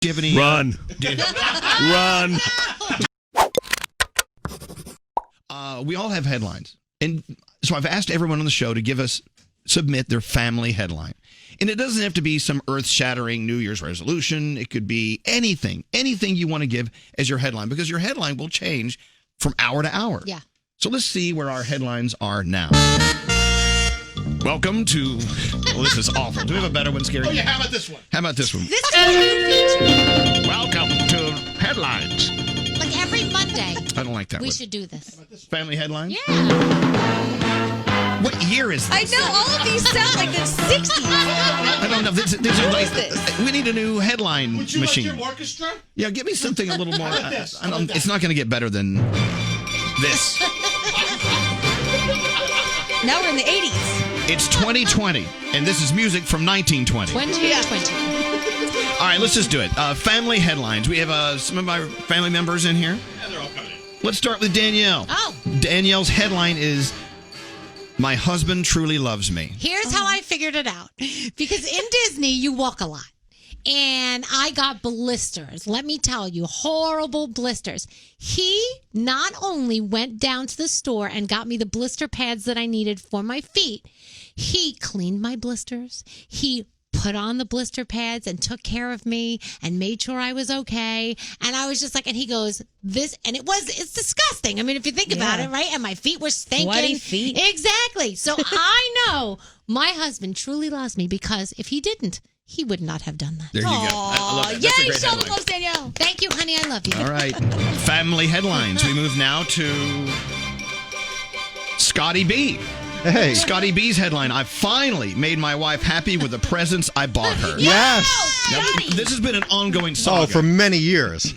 Do you have any... Run. Run. We all have headlines. And so I've asked everyone on the show to submit their family headline. And it doesn't have to be some earth-shattering New Year's resolution. It could be anything you want to give as your headline, because your headline will change from hour to hour. Yeah. So let's see where our headlines are now. Welcome to... Well, this is awful. Do we have a better one, Scary? Oh, yeah, how about this one? How about this one? This is a Welcome to Headlines. like every Monday. I don't like that We one. should do this. Family headline? Yeah. What year is this? I know, all of these sound like the 60s. I don't know. This is like, we need a new headline Would you machine. like your orchestra? Yeah, give me something a little more. How about this? How about that? It's not going to get better than this. Now we're in the 80s. It's 2020, and this is music from 1920. 2020. All right, let's just do it. Family headlines. We have some of my family members in here. Yeah, they're all coming in. Let's start with Danielle. Oh. Danielle's headline is, "My husband truly loves me." Here's how I figured it out. Because in Disney, you walk a lot. And I got blisters. Let me tell you, horrible blisters. He not only went down to the store and got me the blister pads that I needed for my feet, he cleaned my blisters. He put on the blister pads and took care of me and made sure I was okay. And I was just like, and he goes, it's disgusting. I mean, if you think about it, right? And my feet were stinking. Sweaty feet. Exactly. So I know my husband truly loves me, because if he didn't, he would not have done that. There you go. I love that. That's a Yay, great show headline. the loves, Danielle. Thank you, honey. I love you. All right. Family headlines. We move now to Scotty B. Hey. Scotty B's headline: "I finally made my wife happy with the presents I bought her." Yes. Now, this has been an ongoing saga. Oh, for many years.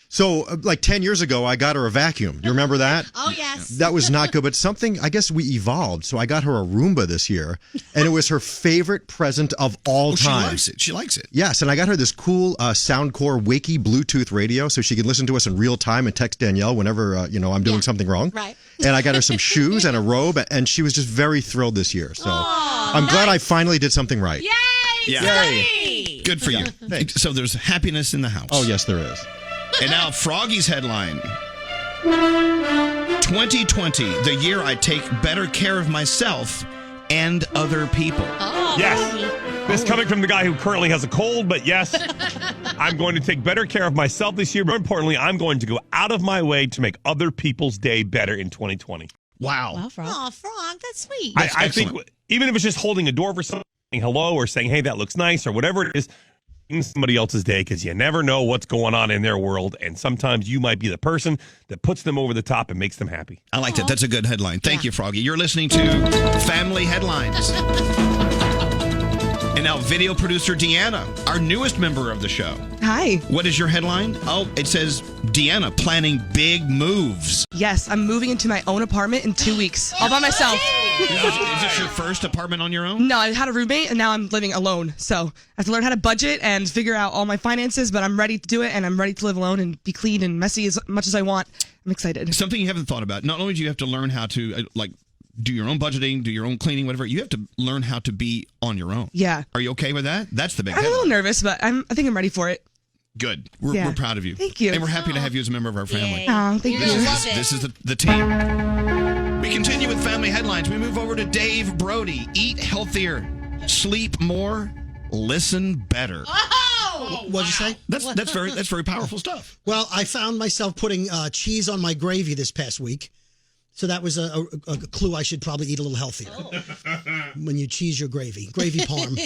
So, like 10 years ago, I got her a vacuum. You remember that? Oh, yes. That was not good, but something, I guess we evolved. So I got her a Roomba this year, and it was her favorite present of all time. She likes it. She likes it. Yes, and I got her this cool Soundcore Wakey Bluetooth radio so she can listen to us in real time and text Danielle whenever, I'm doing something wrong. Right. And I got her some shoes and a robe, and she was just very thrilled this year. So I'm glad I finally did something right. Yay, Yeah. Scotty! Good for you. So there's happiness in the house. Oh, yes, there is. And now Froggy's headline: 2020, the year I take better care of myself and other people. Oh. Yes. This coming from the guy who currently has a cold, but yes, I'm going to take better care of myself this year. More importantly, I'm going to go out of my way to make other people's day better in 2020. Wow. Wow, Frog. Oh, Frog, that's sweet. I think even if it's just holding a door for someone, saying hello or saying, hey, that looks nice or whatever it is, in somebody else's day, because you never know what's going on in their world, and sometimes you might be the person that puts them over the top and makes them happy. I like that. That's a good headline. Thank you, Froggy. You're listening to Family Headlines. And now video producer Deanna, our newest member of the show. Hi. What is your headline? Oh, it says Deanna planning big moves. Yes, I'm moving into my own apartment in 2 weeks, all by myself. Is this your first apartment on your own? No, I had a roommate, and now I'm living alone. So I have to learn how to budget and figure out all my finances, but I'm ready to do it, and I'm ready to live alone and be clean and messy as much as I want. I'm excited. Something you haven't thought about. Not only do you have to learn how to, do your own budgeting, do your own cleaning, whatever, you have to learn how to be on your own. Yeah. Are you okay with that? That's the big I'm a headline. little nervous, but I think I'm ready for it. Good. We're proud of you. Thank you. And we're happy to have you as a member of our family. Oh, thank you. This is the team. We continue with family headlines. We move over to Dave Brody. Eat healthier, sleep more, listen better. What'd you say? That's very powerful stuff. Well, I found myself putting cheese on my gravy this past week. So that was a clue I should probably eat a little healthier when you cheese your gravy. Gravy parm.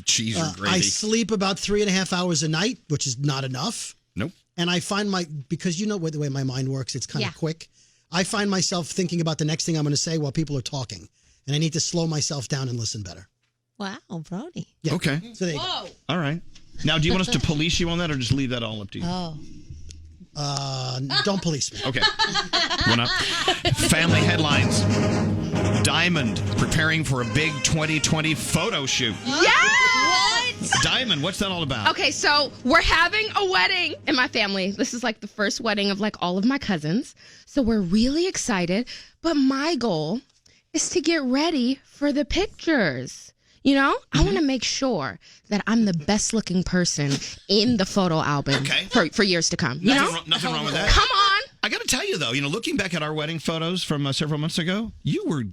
Cheese or gravy. I sleep about 3.5 hours a night, which is not enough. Nope. And I find because you know the way my mind works, it's kind of quick. I find myself thinking about the next thing I'm going to say while people are talking. And I need to slow myself down and listen better. Wow, Brody. Yeah. Okay. So there you go. All right. Now, do you want us to police you on that or just leave that all up to you? Oh. Don't police me. Okay. Family headlines. Diamond preparing for a big 2020 photo shoot. Yes! Diamond, what's that all about? Okay, so we're having a wedding in my family. This is like the first wedding of all of my cousins. So we're really excited. But my goal is to get ready for the pictures. You know, I want to make sure that I'm the best looking person in the photo album for years to come. You know? Nothing wrong with that. Come on. I got to tell you, though, looking back at our wedding photos from several months ago, you were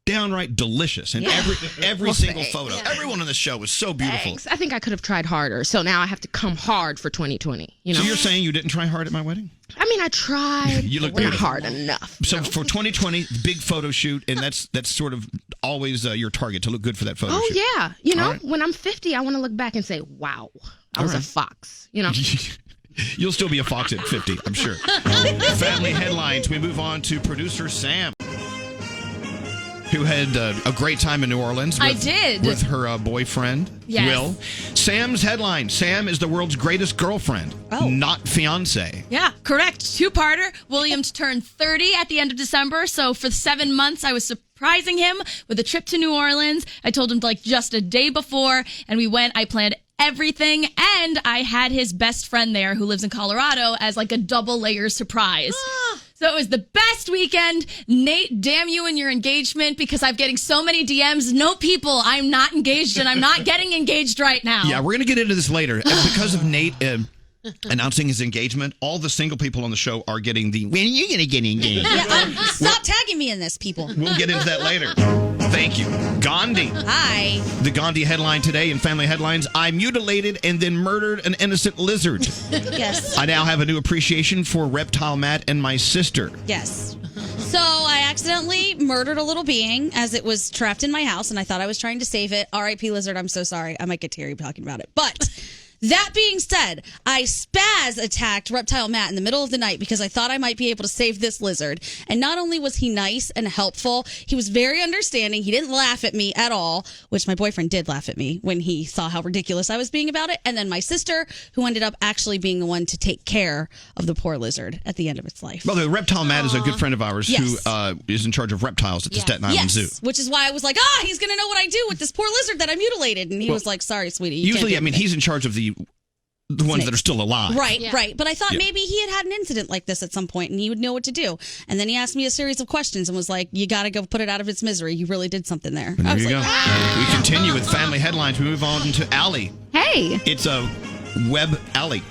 downright delicious in every single photo. Everyone on the show was so beautiful. Thanks. I think I could have tried harder, so now I have to come hard for 2020. You know? So you're saying you didn't try hard at my wedding? I mean, I tried. You look not beautiful. hard enough. So for 2020, big photo shoot, and that's sort of always your target, to look good for that photo shoot. Oh, yeah. You know, when I'm 50, I want to look back and say, wow, I was a fox, you know? You'll still be a fox at 50, I'm sure. Family headlines. We move on to producer Sam, who had a great time in New Orleans. I did. With her boyfriend, Yes. Will. Sam's headline: Sam is the world's greatest girlfriend, not fiance. Yeah, correct. Two-parter. Williams turned 30 at the end of December, so for 7 months I was surprising him with a trip to New Orleans. I told him just a day before, and we went. I planned everything, and I had his best friend there who lives in Colorado as a double layer surprise. So it was the best weekend. Nate, damn you and your engagement, because I'm getting so many DMs. No, people, I'm not engaged, and I'm not getting engaged right now. Yeah, we're going to get into this later. Because of Nate announcing his engagement, all the single people on the show are getting the, when are you going to get engaged? Stop tagging me in this, people. We'll get into that later. Thank you. Gandhi. Hi. The Gandhi headline today in Family Headlines: I mutilated and then murdered an innocent lizard. Yes. I now have a new appreciation for Reptile Matt and my sister. Yes. So I accidentally murdered a little being as it was trapped in my house, and I thought I was trying to save it. R.I.P. lizard, I'm so sorry. I might get teary talking about it. But that being said, I spaz attacked Reptile Matt in the middle of the night because I thought I might be able to save this lizard. And not only was he nice and helpful, he was very understanding. He didn't laugh at me at all, which my boyfriend did laugh at me when he saw how ridiculous I was being about it. And then my sister, who ended up actually being the one to take care of the poor lizard at the end of its life. Well, the Reptile Matt is a good friend of ours who is in charge of reptiles at the Staten Island Zoo. Which is why I was like, he's going to know what I do with this poor lizard that I mutilated. And he was like, sorry, sweetie. Usually, he's in charge of the ones that are still alive. Right. But I thought maybe he had an incident like this at some point and he would know what to do. And then he asked me a series of questions and was like, you got to go put it out of its misery. You really did something there. And there you go. We continue with Family Headlines. We move on to Allie. Hey. It's a web Allie.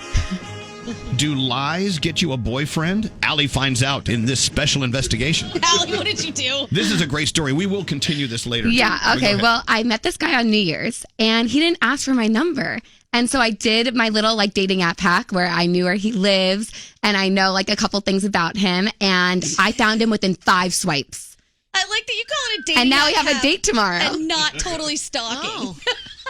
Do lies get you a boyfriend? Allie finds out in this special investigation. Allie, what did you do? This is a great story. We will continue this later. Yeah, okay. Well, I met this guy on New Year's, and he didn't ask for my number. And so I did my little dating app hack where I knew where he lives, and I know a couple things about him, and I found him within 5 swipes. I like that you call it a date. And now we have a date tomorrow. And not totally stalking. Oh.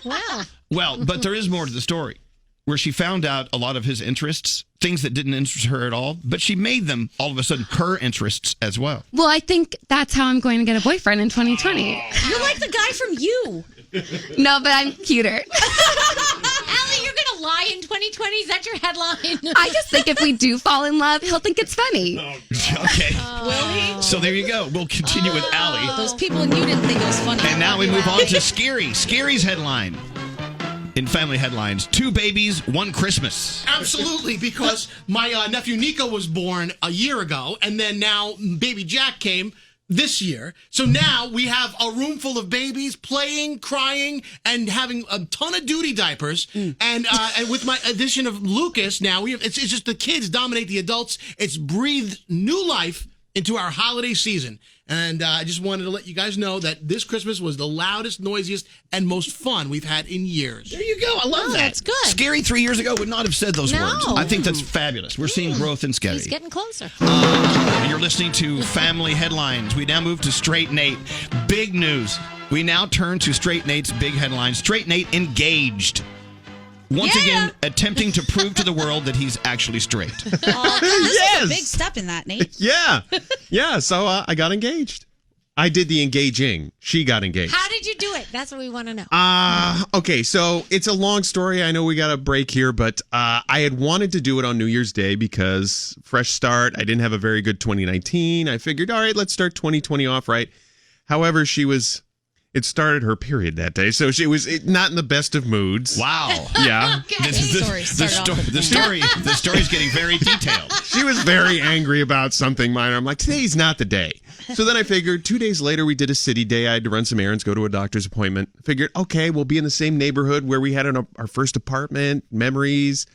Wow. Well, but there is more to the story, where she found out a lot of his interests, things that didn't interest her at all, but she made them all of a sudden her interests as well. Well, I think that's how I'm going to get a boyfriend in 2020. You're like the guy from You. No, but I'm cuter. Allie, you're going to lie in 2020? Is that your headline? I just think if we do fall in love, he'll think it's funny. Okay. Will he? So there you go. We'll continue with Allie. Those people in You didn't think it was funny. And now we move on to SKEERY. SKEERY's headline. In Family Headlines: 2 babies, 1 Christmas. Absolutely, because my nephew Nico was born a year ago, and then now baby Jack came this year. So now we have a room full of babies playing, crying, and having a ton of duty diapers. And with my addition of Lucas, now it's just the kids dominate the adults. It's breathed new life into our holiday season. And I just wanted to let you guys know that this Christmas was the loudest, noisiest, and most fun we've had in years. There you go. I love that. That's good. SKEERY 3 years ago would not have said those words. I think that's fabulous. We're seeing growth in SKEERY. He's getting closer. You're listening to Family Headlines. We now move to Straight Nate. Big news. We now turn to Straight Nate's big headline. Straight Nate engaged. Once again, attempting to prove to the world that he's actually straight. This is a big step in that, Nate. Yeah. So I got engaged. I did the engaging. She got engaged. How did you do it? That's what we want to know. Okay, so it's a long story. I know we got a break here, but I had wanted to do it on New Year's Day because fresh start. I didn't have a very good 2019. I figured, all right, let's start 2020 off right. However, it started her period that day, so she was not in the best of moods. Wow. Yeah. The story's getting very detailed. She was very angry about something minor. I'm like, today's not the day. So then I figured 2 days later, we did a city day. I had to run some errands, go to a doctor's appointment. Figured, okay, we'll be in the same neighborhood where we had our first apartment, memories.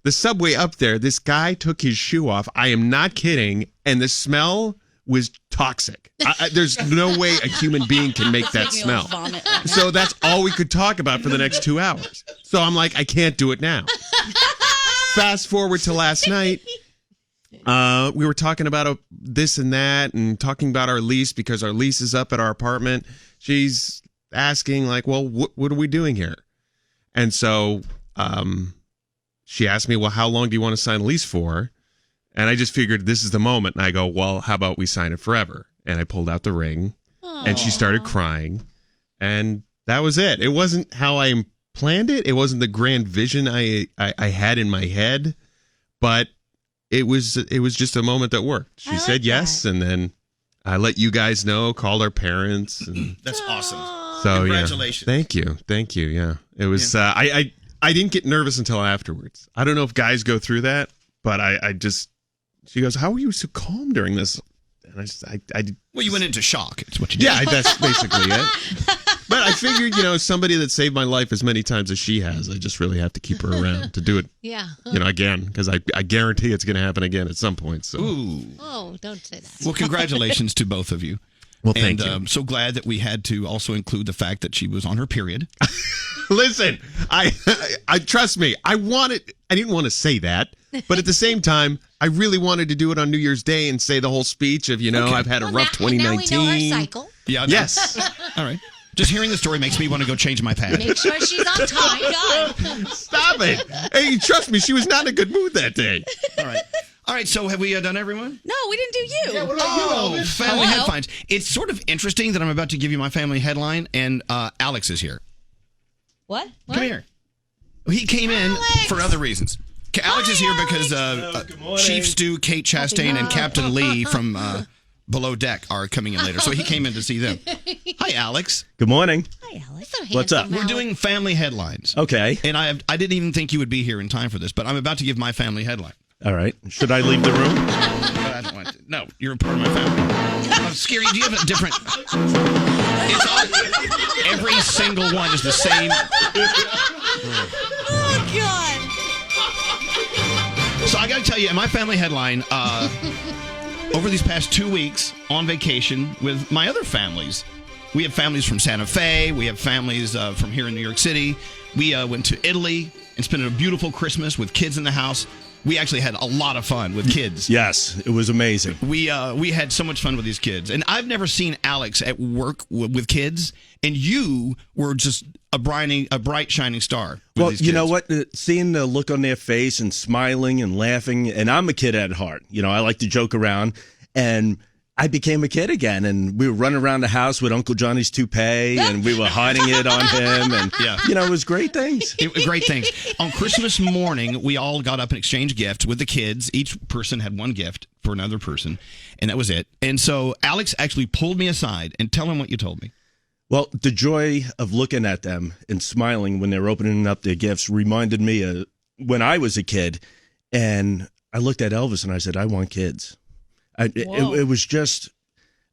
The subway up there, this guy took his shoe off. I am not kidding. And the smell was toxic. There's no way a human being can make that smell. So that's all we could talk about for the next 2 hours. So I'm like, I can't do it now. Fast forward to last night. We were talking about this and that and talking about our lease because our lease is up at our apartment. She's asking like, well, what are we doing here? And so she asked me, well, how long do you want to sign a lease for? And I just figured this is the moment. And I go, well, how about we sign it forever? And I pulled out the ring. Aww. And she started crying. And that was it. It wasn't how I planned it. It wasn't the grand vision I had in my head. But it was just a moment that worked. She said yes. And then I let you guys know, called our parents. And that's awesome. So, congratulations. Yeah. Thank you. Yeah. It was, I didn't get nervous until afterwards. I don't know if guys go through that, but she goes, how were you so calm during this? And well, you went into shock. It's what you did. Yeah, that's basically it. But I figured, somebody that saved my life as many times as she has, I just really have to keep her around to do it. Yeah. Again, because I guarantee it's going to happen again at some point. So. Ooh. Oh, don't say that. Well, congratulations to both of you. Well, thank you. I'm so glad that we had to also include the fact that she was on her period. Listen, I trust me. I didn't want to say that, but at the same time, I really wanted to do it on New Year's Day and say the whole speech of, I've had a rough 2019. Now we know her cycle. Yeah. Yes. All right. Just hearing the story makes me want to go change my pad. Make sure she's on time. God. Stop it. Hey, trust me, she was not in a good mood that day. All right, so have we done everyone? No, we didn't do you. Yeah, what about you, Elvis? Family headlines. It's sort of interesting that I'm about to give you my family headline, and Alex is here. What? Come here. He came in for other reasons. Alex is here because Chief Stu, Kate Chastain, and Captain Lee from Below Deck are coming in later. So he came in to see them. Hi, Alex. Good morning. Hi, Alex. What's up? We're doing family headlines. Okay. And I didn't even think you would be here in time for this, but I'm about to give my family headline. All right. Should I leave the room? I don't want to. No, you're a part of my family. Scary, do you have a different... It's all... Every single one is the same... Oh, God. So I got to tell you, in my family headline, over these past 2 weeks on vacation with my other families, we have families from Santa Fe, we have families from here in New York City. We went to Italy and spent a beautiful Christmas with kids in the house. We actually had a lot of fun with kids. Yes, it was amazing. We had so much fun with these kids. And I've never seen Alex at work with kids, and you were just a bright, shining star. Well, you know what? Seeing the look on their face and smiling and laughing, and I'm a kid at heart. I like to joke around, and I became a kid again, and we were running around the house with Uncle Johnny's toupee, and we were hiding it on him, and it was great things. Great things. On Christmas morning, we all got up and exchanged gifts with the kids. Each person had one gift for another person, and that was it. And so Alex actually pulled me aside and tell him what you told me. Well, the joy of looking at them and smiling when they're opening up their gifts reminded me of when I was a kid, and I looked at Elvis and I said, I want kids. It was just,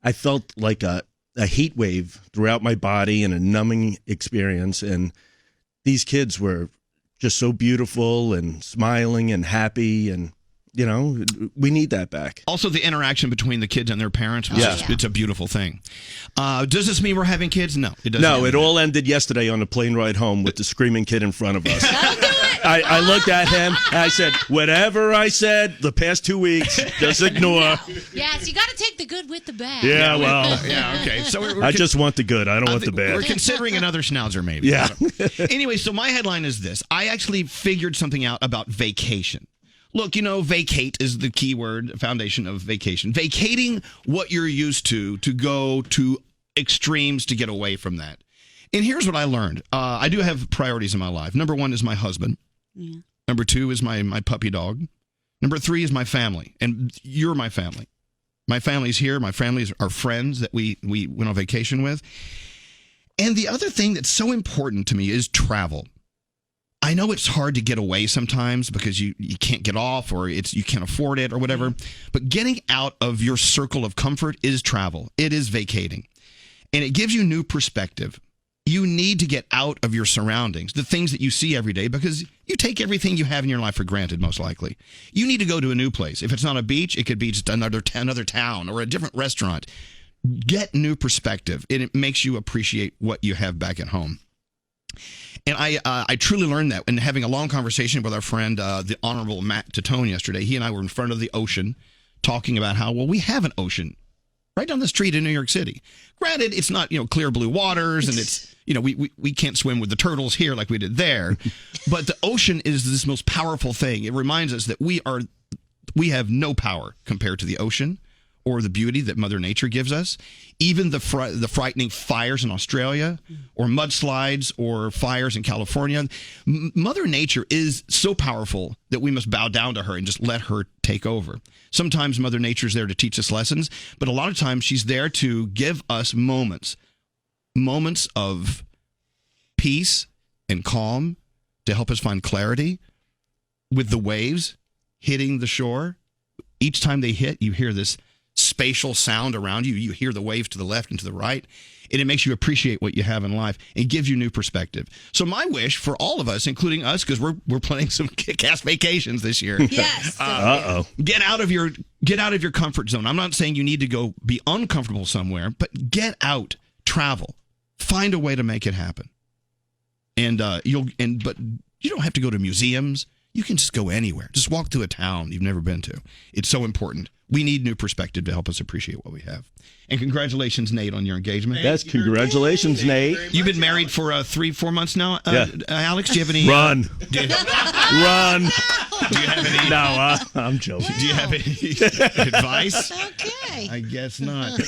I felt like a heat wave throughout my body and a numbing experience. And these kids were just so beautiful and smiling and happy. And, we need that back. Also, the interaction between the kids and their parents, it's a beautiful thing. Does this mean we're having kids? No, it doesn't. No, it all ended yesterday on the plane ride home with the screaming kid in front of us. I looked at him and I said, whatever I said the past 2 weeks, just ignore. Yes, you got to take the good with the bad. Yeah, well. Yeah, okay. So I just want the good. I don't want the bad. We're considering another schnauzer, maybe. Yeah. Anyway, so my headline is this. I actually figured something out about vacation. Look, vacate is the key word, foundation of vacation. Vacating what you're used to go to extremes to get away from that. And here's what I learned. I do have priorities in my life. Number 1 is my husband. Yeah. Number 2 is my puppy dog. Number 3 is my family. And you're my family. My family's here. My families are friends that we went on vacation with. And the other thing that's so important to me is travel. I know it's hard to get away sometimes because you can't get off or you can't afford it or whatever. But getting out of your circle of comfort is travel. It is vacating. And it gives you new perspective. You need to get out of your surroundings, the things that you see every day, because you take everything you have in your life for granted, most likely. You need to go to a new place. If it's not a beach, it could be just another town or a different restaurant. Get new perspective, and it makes you appreciate what you have back at home. And I truly learned that in having a long conversation with our friend, the Honorable Matt Titone yesterday. He and I were in front of the ocean talking about how, well, we have an ocean right down the street in New York City. Granted, it's not, clear blue waters, and it's, we can't swim with the turtles here like we did there. But the ocean is this most powerful thing. It reminds us that we have no power compared to the ocean or the beauty that Mother Nature gives us. Even the frightening fires in Australia or mudslides or fires in California. Mother Nature is so powerful that we must bow down to her and just let her take over. Sometimes Mother Nature's there to teach us lessons, but a lot of times she's there to give us moments of peace and calm to help us find clarity. With the waves hitting the shore, each time they hit, you hear this spatial sound around you. You hear the waves to the left and to the right, and it makes you appreciate what you have in life and gives you new perspective. So my wish for all of us, including us, because we're planning some kick-ass vacations this year. Yes. Get out of your comfort zone. I'm not saying you need to go be uncomfortable somewhere, but get out, travel, find a way to make it happen. And but you don't have to go to museums. You can just go anywhere. Just walk through a town you've never been to. It's so important. We need new perspective to help us appreciate what we have. And congratulations, Nate, on your engagement. Yes, congratulations, Nate. You've been married for 3-4 months now. Yeah. Alex, do you have any? Run. Run. Do you have any? No, I'm joking. Do you have any advice? Okay. I guess not.